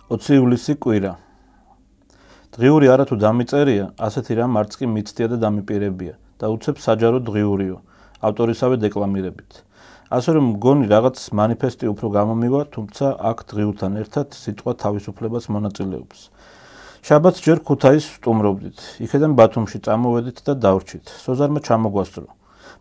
20 ივლისი კვირა. დღიური არა თუ დამიწერია, ასეთი რამ არც კი მიცდია და დამიპირებია და უცებ საჯარო დღიურიო, ავტორისავე დეკლამირებით. ასე რომ მგონი რაღაც მანიფესტი უფრო გამომივა, თუმცა აქ დღიურთან ერთად სიტყვა თავისუფლებას მონაწილეობს. შაბათს ჯერ ქუთაისს სტუმრობდით, იქედან ბათუმში წამოვედით და დავრჩით. სოზარმა ჩამოგვასწრო.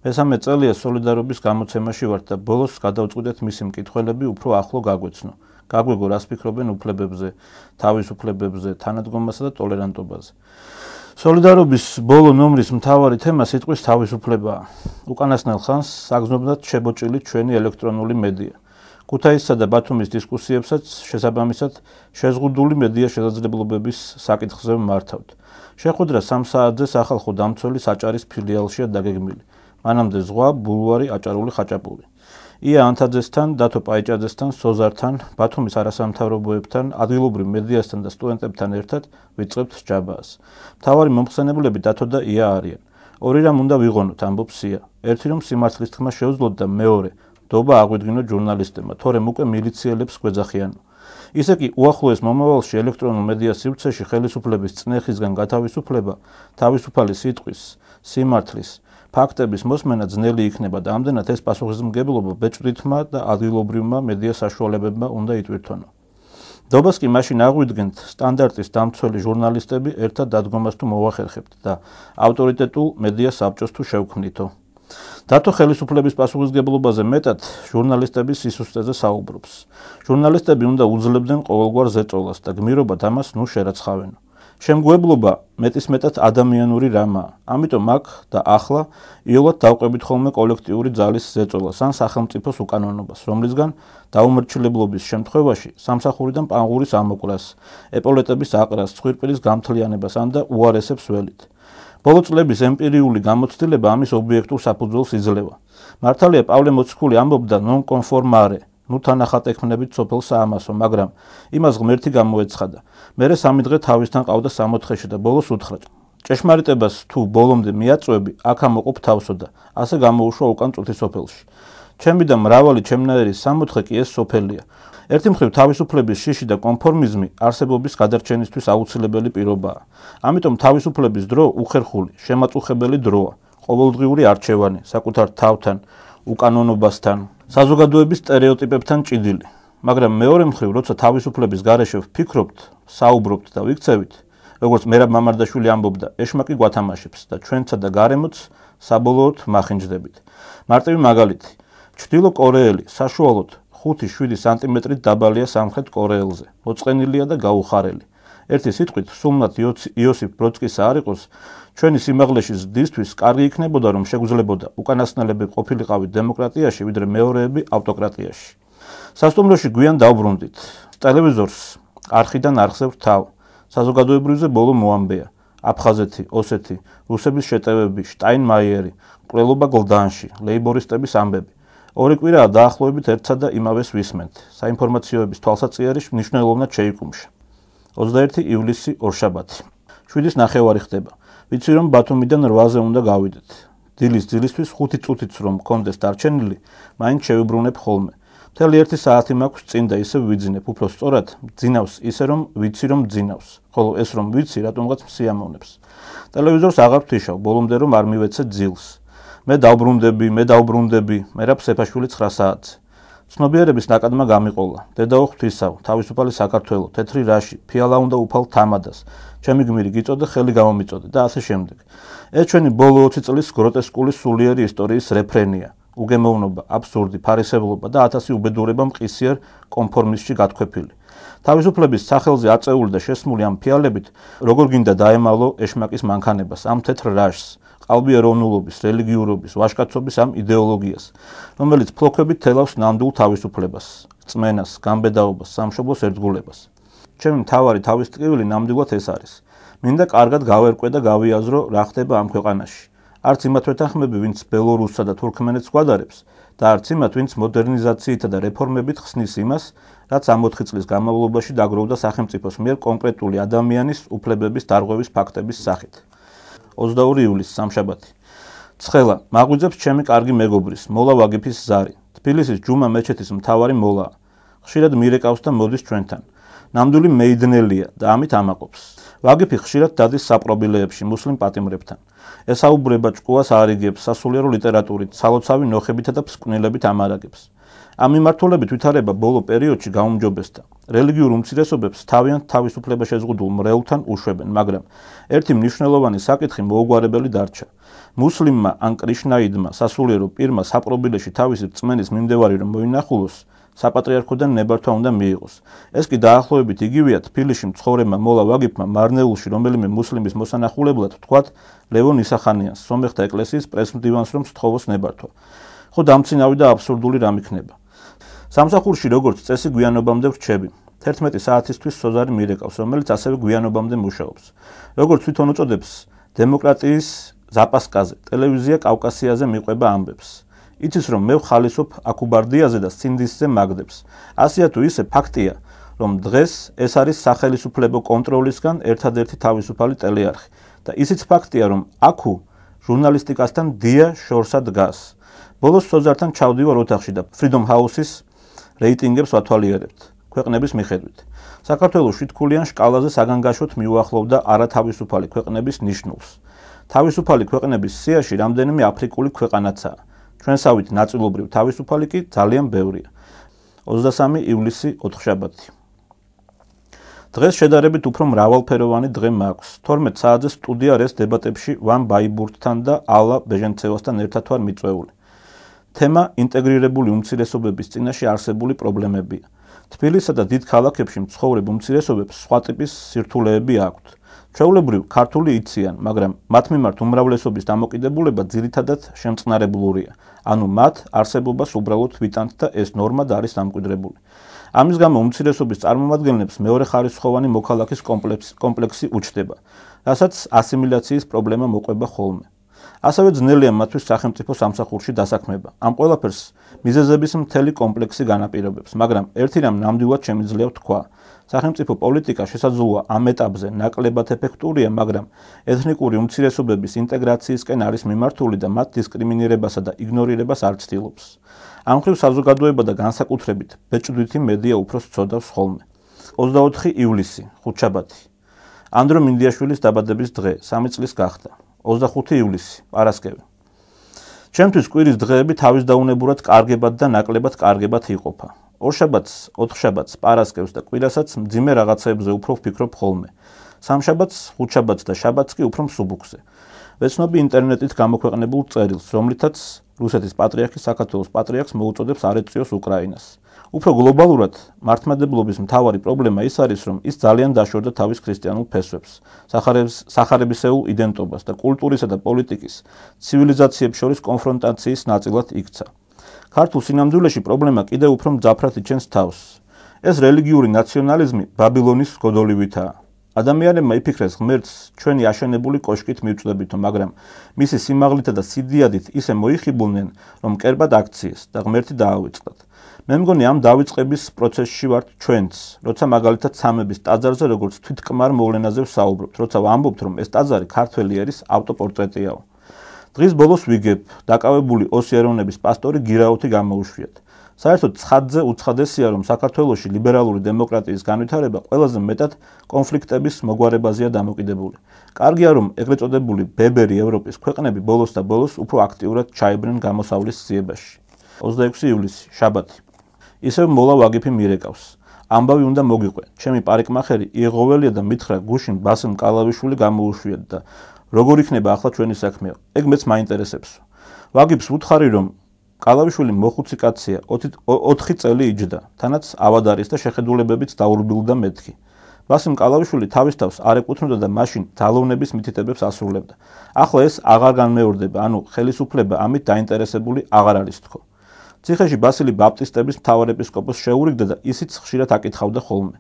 მესამე წელია სოლიდარობის გამოცემაში ვართ და ბოლოს გადავწყვიტეთ მისი მკითხველები უფრო ახლო გაგვეცნო. გაგვეგო რას ფიქრობენ უფლებებზე, თავისუფლებებზე, თანადგომასა და ტოლერანტობაზე. სოლიდარობის ბოლო ნომრის მთავარი თემა სიტყვის თავისუფლებაა. უკანასკნელ ხანს საგრძნობლად შებოჭილი ჩვენი ელექტრონული მედია. ქუთაისსა და ბათუმის დისკუსიებსაც შესაბამისად შეზღუდული მედია შესაძლებლობების საკითხზე მართავთ. შეხვედრა 3 საათზე სახალხო დამცველი საჭარის ფილიალშია დაგეგმილი. მანამდე ზღვა, ბულვარი, აჭარული ხაჭაპური. ია ანთაძესთან, დათო პაიჭაძესთან, სოზართან, ბათუმის არასამთავრობოებთან, ადგილობრივ მედიასთან და სტუდენტებთან ერთად ვიწყებთ ჯაბაას. მთავარი მომხსენებლები დათო და ია არიან. ორი რამ უნდა ვიღონოთ, ამბობს ია. ერთი რომ სიმართლის თქმა შეუძლოთ და მეორე, დობა აღვიდგინოთ ჟურნალისტებმა, თორემ უკვე მილიციელებს გვეძახიანო. ისე კი უახლოეს მომავალში ელექტრონულ მედია სივრცეში ხელისუფლების წნეხისგან გათავისუფლება, თავისუფალი სიტყვის, სიმართლის, ფაქტების მოსმენა ძნელი იქნება და ამდენად ეს პასუხისმგებლობა ბეჭდვითმა და ადგილობრივმა მედია საშუალებებმა უნდა იტვირთვანო. დობას კი მაშინ აღვიდგენთ სტანდარტის დამცველი ჟურნალისტები ერთად დადგომას თუ მოვახერხებთ და ავტორიტეტულ მედია საბჭოს თუ შევქმნითო. დათო ხელისუფლების პასუხისმგებლობაზე მეტად ჟურნალისტების სისუსტეზე საუბრობს. ჟურნალისტები უნდა უძლებდნენ ყოველგვარ ზეწოლას და გმირობად ამას ნუ შერაცხავენო. შემგუებლობა მეტისმეტად ადამიანური რამაა. ამიტომ აქ და ახლა იოლად დავყვებით ხოლმე კოლექტიური ძალის ზეწოლას ან სახელმწიფოს უკანონობას, რომლისგან დაუმორჩილებლობის შემთხვევაში სამსახურიდან პანღურის ამოკვდას, ეპოლეტების აყრას, ცხვირპირის გამთლიანებას ან და უარესებს ველით. ბოლო წლების ემპირიული გამოცდილება ამის ობიექტურ საფუძველს იძლევა. მართალია პავლე მოციქული ამბობდა non conformare, ნუ თანახად ექმნებით სოფელ საამასო, მაგრამ იმას ღმერთი გამოეცხადა. მერე 3 დღე თავისთან ყავდა 64-ში და ბოლოს უთხრა: ჭეშმარიტებას თუ ბოლომდე მიაწვევი, აქა მოყოფ თავსო და ასე გამოუშვა უკან წუთი სოფელში. ჩემი და მრავალი ჩემნაირი 64 კი ეს სოფელია. ერთი მხრივ თავისუფლების შიში და კონფორმიზმი არსებობის გადარჩენისთვის აუცილებელი პირობაა. ამიტომ თავისუფლების დრო უხერხული, შემაწუხებელი დროა, ყოველდღიური არჩევანი, საკუთარ თავთან, უკანონობასთან, საზოგადოების სტერეოტიპებთან ჭიდილი. მაგრამ მეორე მხრივ, როცა თავისუფლების გარეშე ვფიქრობთ, საუბრობთ და ვიქცევით, როგორც მერაბ მამარდაშვილი ამბობდა, ეშმაკი გვათამაშებს და ჩვენცა და გარემოც საბოლოოდ მახინჯდებით. მარტივი მაგალითი: ჩრდილო კორეელი საშუალოდ 5-7 სანტიმეტრით დაბალია სამხრეთ კორეელზე, მოწყენილია და გაუხარელი. ერთი სიტყვით, სულმნათ იოსიფ ბროდსკისა არ იყოს, ჩვენი სიმაღლეში ზრდისთვის კარგი იქნებოდა, რომ შეგვძლებოდა უკანასკნელები ყოფილიყავით დემოკრატიაში, ვიდრე მეორეები ავტოკრატიაში. სასტუმროში გვიან დავბრუნდით. ტელევიზორს არხიდან არხზე ვთავ. საზოგადოებრივზე ბოლო მოამბეა. აფხაზეთი, ოსეთი, რუსების შეტევები, შტაინმაიერი, მკვლელობა გლდანში, ლეიბორისტების ამბები. ორი კვირაა დაახლოებით ერთსა და იმავეს ვისმენთ. საინფორმაციოების თვალსაჩინო მნიშვნელოვნად შეიკუმშა. 21 ივლისი ორშაბათი. 7:30 ხდება. ვიცი რომ ბათუმიდან 8-ზე უნდა გავიდეთ. დილის ძილისთვის 5 წუთიც რომ მქონდეს დარჩენილი, მაინც შევიბრუნებ ხოლმე. მთელი 1 საათი მაქვს წინ და ისევ ვიძინებ, უფრო სწორად, ძინავს ისე რომ ვიცი რომ ძინავს, ხოლო ეს რომ ვიცი რატომღაც მსიამოვნებს. ტელევიზორს აღარ ვთიშავ, ბოლომდე რომ არ მივეცე ძილს. მე დავბრუნდები, მერაბ სეფაშვილი 9 საათზე. ცნობიერების ნაკადმა გამიყოლა. დედაო ღვთისავ, თავისუფალი საქართველო, თეთრი რაში, ფიალა უნდა უფალ თამადას. ჩემი გმირი გიწოდე, ხელი გამომიწოდე და ასე შემდეგ. ეს ჩვენი ბოლო 20 წლის გროტესკული სულიერი ისტორიის რეფრენია. უგემოვნობა, აბსურდი, ფარისევლობა და 1000 უბედურება მყისიერ კონფორმიზმში გათქვეფილი. თავისუფლების სახელზე აწეული და შესმული ამ ფიალებით, როგორ გინდა დაემალო ეშმაკის მანქანებას, ამ თეთრ რაშს, ყალბიეროვნულობის, რელიგიურობის, ვაჟკაცობის ამ იდეოლოგიას, რომელიც ფლოქებით თელავს ნამდვილ თავისუფლებას, რწმენას, გამბედაობას, სამშობლოს ერთგულებას. ჩემი მთავარი თავისტკივილი ნამდვილად ეს არის. მინდა კარგად გავერკვე და გავიაზრო, რა ხდება ამ ქვეყანაში. არც იმათ ვეთანხმები, ვინც ბელორუსსა და თურქმენეთს გვადარებს, და არც იმათ, ვინც მოდერნიზაციითა და რეფორმებით ხსნის იმას, რაც ამ 4 წლის განმავლობაში დაგროვდა სახელმწიფოს მიერ კონკრეტული ადამიანის უფლებების დარღვევის ფაქტების სახით. 22 ივლისი სამშაბათი. ცხელა, მაგვიძებს ჩემი კარგი მეგობრის, მოლა ვაგიფის ზარი. თბილისის ჯუმა მეჩეთის მთავარი მოლაა. ხშირად მირეკავს და მოდის ჩვენთან. ნამდვილი მეიდნელია და ამით ამაყობს. ვაგიფი ხშირად დადის საპყრობილეებში მუსლიმ პატიმრებთან. ესაუბრება ჭკუას აარიგებს სასულიერო ლიტერატურით, სალოცავი ნოხებითა და ფსკვნილებით ამარაგებს. ამ მიმართულებით ვითარება ბოლო პერიოდში გაუმჯობესდა. რელიგიურ უმცირესობებს თავიანთ თავისუფლება შეზღუდულ მრევლთან უშვებენ, მაგრამ ერთი მნიშვნელოვანი საკითხი მოუგვარებელი დარჩა. მუსლიმმა ან კრიშნაიდმა სასულიერო პირმა საპყრობილეში თავისი რწმენის მიმდევარი რომ მოინახულოს, საპატრიარქოდან ნებართვა უნდა მიიღოს. ეს კი დაახლოებით იგივეა თბილისში მცხოვრებმა მოლა ვაგიფმა მარნეულში რომელიმე მუსლიმის მოსანახულებლად თქვათ ლევონ ისახანიანს, სომეხთა ეკლესიის პრესმდივანს რომ სთხოვოს ნებართვა. ხო დამცინავი და აბსურდული რამ იქნება. სამსახურში როგორც წესი გვიანობამდე ვრჩები. 11 საათისთვის სოზარი მირეკავს, რომელიც ასევე გვიანობამდე მუშაობს. როგორც თვითონ უწოდებს, დემოკრატიის ზაპასკაზე, ტელევიზია კავკასიაზე მიყვება ამბებს. იცის რომ მე ვხალისობ აკუბარდიაზე და სინდისზე მაგდებს. ასეა თუ ისე ფაქტია, რომ დღეს ეს არის სახელისუფლებო კონტროლისგან ერთადერთი თავისუფალი ტელეარხი და ისიც ფაქტია, რომ აქუ ჟურნალისტიკასთან დია შორსა დგას. ბოლოს სოზართან ჩავდივარ ოთახში და Freedom House-ის რეიტინგებს ვათვალიერებთ ქვეყნების მიხედვით. საქართველოს 7-ქულიან შკალაზე საგანგაშოდ მიუახლოვდა არათავისუფალი ქვეყნების ნიშნულს. თავისუფალი ქვეყნების სიაში რამდენიმე აფრიკული ქვეყანაცაა. ჩვენსავით ნაწილობრივ თავისუფალი კი ძალიან ბევრია. 23 ივლისი ოთხშაბათი. დღეს შედარებით უფრო მრავალფეროვანი დღე მაქვს. 12 საათზე სტუდია რეს დებატებში ვან ბაიბურთთან და ალა ბეჟენცევასთან ერთად ვარ მიწვეული. თემა ინტეგრირებული უმცირესობების წინაშე არსებული პრობლემებია. თბილისსა და დიდ ქალაქებში მცხოვრებ უმცირესობებს სხვა ტიპის სირთულეები აქვთ. ჩვეულებრივ ქართული იციან, მაგრამ მათ მიმართ უმრავლესობის დამოკიდებულება ძირითადად შემწყნარებლურია. ანუ მათ არსებობას უბრალოდ ვიტანთ და ეს ნორმად არის დამკვიდრებული. ამის გამო უმცირესობის წარმომადგენლებს მეორეხარისხოვანი მოქალაქის კომპლექსი უჩნდება, რასაც ასიმილაციის პრობლემა მოყვება ხოლმე. ასევე ძნელია მათთვის სახელმწიფო სამსახურში დასაქმება. ამ ყველაფერს მიზეზების მთელი კომპლექსი განაპირობებს, მაგრამ ერთი რამ ნამდვილად შემიძლია ვთქვა. სახელმწიფო პოლიტიკა შესაძლოა ამ ეტაპზე ნაკლებად ეფექტურია, მაგრამ ეთნიკური უმცირესობების ინტეგრაციისკენ არის მიმართული და მათ დისკრიმინირებასა და იგნორირებას არ ცდილობს. ამ მხრივ საზოგადოება და განსაკუთრებით ბეჭდვითი მედია უფრო სწოდავს ხოლმე. 24 ივლისი, ხუთშაბათი. ანდრო მინდიაშვილის დაბადების დღე, 3 წლის გახდა. 25 ივლისი, პარასკევი. ჩემთვის კვირის დღეები თავისდაუნებურად კარგებად და ნაკლებად კარგებად იყოფა. ორშაბათს, ოთხშაბათს, პარასკევს და კვირასაც მძიმე რაღაცეებზე უფრო ვფიქრობ ხოლმე. სამშაბათს, ხუთშაბათს და შაბათს კი უფრო მსუბუქზე. ვეცნობი ინტერნეტით გამოქვეყნებულ წერილს, რომლითაც რუსეთის პატრიარქი საქართველოს პატრიარქს მოუწოდებს არ ეწვიოს უკრაინას. უფრო გლობალურად მართლმადიდებლობის მთავარი პრობლემა ის არის, რომ ის ძალიან დაშორდა თავის ქრისტიანულ ფესვებს, სახარებისეულ იდენტობას და კულტურისა და პოლიტიკის ცივილიზაციებს შორის კონფრონტაციის ნაწილად იქცა. ქართულ სინამდვილეში პრობლემა კიდევ უფრო მძაფრად იჩენს თავს. ეს რელიგიური ნაციონალიზმი ბაბილონის გოდოლივითაა. ადამიანებმა იფიქრეს ღმერთს ჩვენი აშენებული კოშკით მივწვდებითო, მაგრამ მისი სიმაღლითა და სიდიადით ისე მოიხიბლნენ, რომ კერბად აქციეს და ღმერთი დაავიწყდათ. მე მგონი ამ დავიწყების პროცესში ვართ ჩვენც, როცა მაგალითად სამების ტაძარზე როგორც თვითკმარ მოვლენაზე ვსაუბრობთ, როცა ვამბობთ, რომ ეს ტაძარი ქართველი ერის ავტოპორტრეტიაო. დღის ბოლოს ვიგებ, დაკავებული ოსიეროვნების პასტორი გირაუთი გამოუშვიათ. საერთოდ ცხადზე უცხადესია, რომ საქართველოში ლიბერალური დემოკრატიის განვითარება ყველაზე მეტად კონფლიქტების მოგვარებაზეა დამოკიდებული. კარგია, რომ ეგრეთ წოდებული ბებერი ევროპის ქვეყნები ბოლოს და ბოლოს უფრო აქტიურად ჩაიბრნენ გამოსავლის სიებაში. 26 ივლისი, შაბათი. ისევ მოლა ვაგიფი მირეკავს. ამბავი უნდა მოგიყვე. ჩემი პარიკმახერი იეღოველია და მითხრა გუშინ ბასილ კალავიშვილი გამოუშვიათ და როგორ იქნება ახლა ჩვენი საქმე? ეგ მეც მაინტერესებს. ვაგიფს ვუთხარი, რომ კალავიშვილი მოხუცი კაცია, 4 წელი იჯდა, თანაც ავად არის და შეხედულებებიც დაურბილდა მეთქი. ბასილ კალავიშვილი თავის თავს არ ეკუთვნოდა და მაშინ ძალოვნების მითითებებს ასრულებდა. ახლა ეს აღარ განმეორდება, ანუ ხელისუფლება ამით დაინტერესებული აღარ არის თქო. ციხეში ბასილი ბაპტისტების მთავარ ეპისკოპოსს შეურიგდა და ისიც ხშირად აკითხავდა ხოლმე.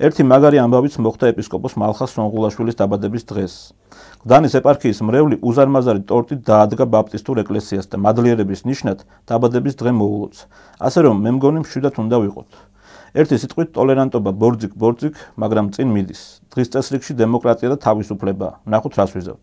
ერთი მაგარი ამბავიც მოხდა ეპისკოპოს მალხას სონღულაშვილის დაბადების დღეს. გდანის ეპარქიის მრევლი უზარმაზარი ტორტით დაადგა ბაპტისტურ ეკლესიას და მადლიერების ნიშნად დაბადების დღე მოულოცა. ასე რომ მე მგონი მშვიდად უნდა ვიყოთ. ერთი სიტყვით ტოლერანტობა ბორძიკ, მაგრამ წინ მიდის. დღის წესრიგში დემოკრატია და თავისუფლებაა. ნახოთ რას ვიზავთ.